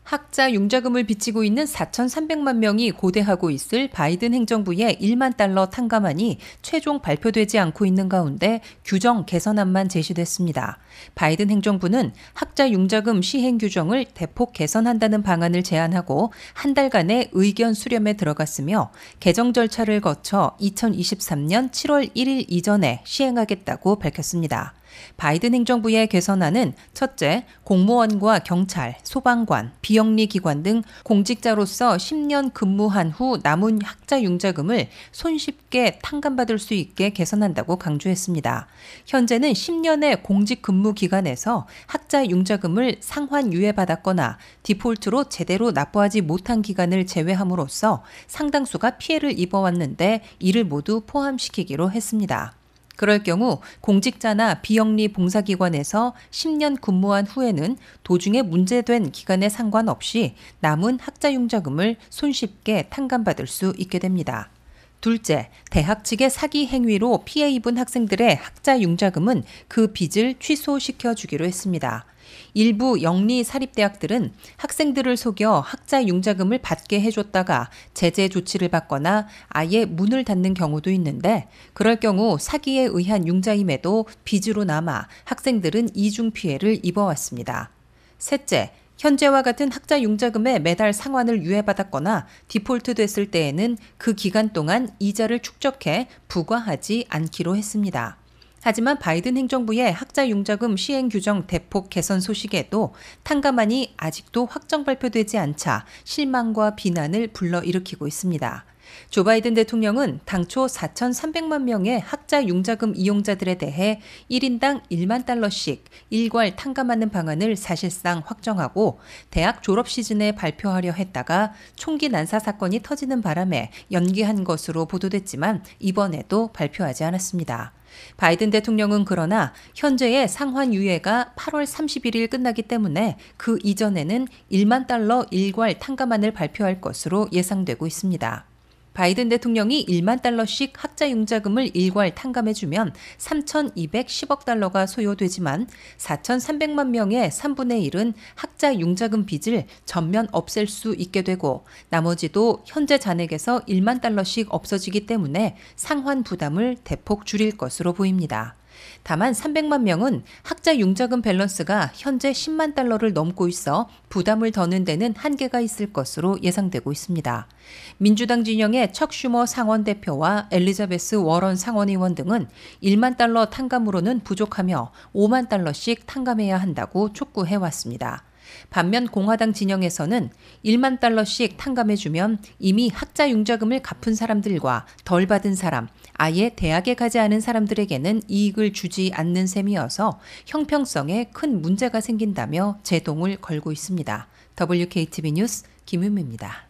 학자 융자금을 빚지고 있는 4,300만 명이 고대하고 있을 바이든 행정부의 1만 달러 탕감안이 최종 발표되지 않고 있는 가운데 규정 개선안만 제시됐습니다. 바이든 행정부는 학자 융자금 시행 규정을 대폭 개선한다는 방안을 제안하고 한 달간의 의견 수렴에 들어갔으며 개정 절차를 거쳐 2023년 7월 1일 이전에 시행하겠다고 밝혔습니다. 바이든 행정부의 개선안은 첫째, 공무원과 경찰, 소방관, 비영리기관 등 공직자로서 10년 근무한 후 남은 학자 융자금을 손쉽게 탕감받을 수 있게 개선한다고 강조했습니다. 현재는 10년의 공직 근무 기간에서 학자 융자금을 상환 유예받았거나 디폴트로 제대로 납부하지 못한 기간을 제외함으로써 상당수가 피해를 입어왔는데 이를 모두 포함시키기로 했습니다. 그럴 경우 공직자나 비영리 봉사기관에서 10년 근무한 후에는 도중에 문제된 기간에 상관없이 남은 학자융자금을 손쉽게 탕감받을 수 있게 됩니다. 둘째, 대학 측의 사기 행위로 피해 입은 학생들의 학자융자금은 그 빚을 취소시켜 주기로 했습니다. 일부 영리 사립대학들은 학생들을 속여 학자융자금을 받게 해줬다가 제재 조치를 받거나 아예 문을 닫는 경우도 있는데 그럴 경우 사기에 의한 융자임에도 빚으로 남아 학생들은 이중 피해를 입어왔습니다. 셋째, 현재와 같은 학자 융자금에 매달 상환을 유예받았거나 디폴트 됐을 때에는 그 기간 동안 이자를 축적해 부과하지 않기로 했습니다. 하지만 바이든 행정부의 학자 융자금 시행 규정 대폭 개선 소식에도 탕감안이 아직도 확정 발표되지 않자 실망과 비난을 불러일으키고 있습니다. 조 바이든 대통령은 당초 4,300만 명의 학자 융자금 이용자들에 대해 1인당 1만 달러씩 일괄 탕감하는 방안을 사실상 확정하고 대학 졸업 시즌에 발표하려 했다가 총기 난사 사건이 터지는 바람에 연기한 것으로 보도됐지만 이번에도 발표하지 않았습니다. 바이든 대통령은 그러나 현재의 상환 유예가 8월 31일 끝나기 때문에 그 이전에는 1만 달러 일괄 탕감안을 발표할 것으로 예상되고 있습니다. 바이든 대통령이 1만 달러씩 학자 융자금을 일괄 탕감해주면 3,210억 달러가 소요되지만 4,300만 명의 3분의 1은 학자 융자금 빚을 전면 없앨 수 있게 되고 나머지도 현재 잔액에서 1만 달러씩 없어지기 때문에 상환 부담을 대폭 줄일 것으로 보입니다. 다만 300만 명은 학자 융자금 밸런스가 현재 10만 달러를 넘고 있어 부담을 더는 데는 한계가 있을 것으로 예상되고 있습니다. 민주당 진영의 척 슈머 상원 대표와 엘리자베스 워런 상원의원 등은 1만 달러 탕감으로는 부족하며 5만 달러씩 탕감해야 한다고 촉구해왔습니다. 반면 공화당 진영에서는 1만 달러씩 탕감해주면 이미 학자 융자금을 갚은 사람들과 덜 받은 사람, 아예 대학에 가지 않은 사람들에게는 이익을 주지 않는 셈이어서 형평성에 큰 문제가 생긴다며 제동을 걸고 있습니다. WKTV 뉴스 김윤미입니다.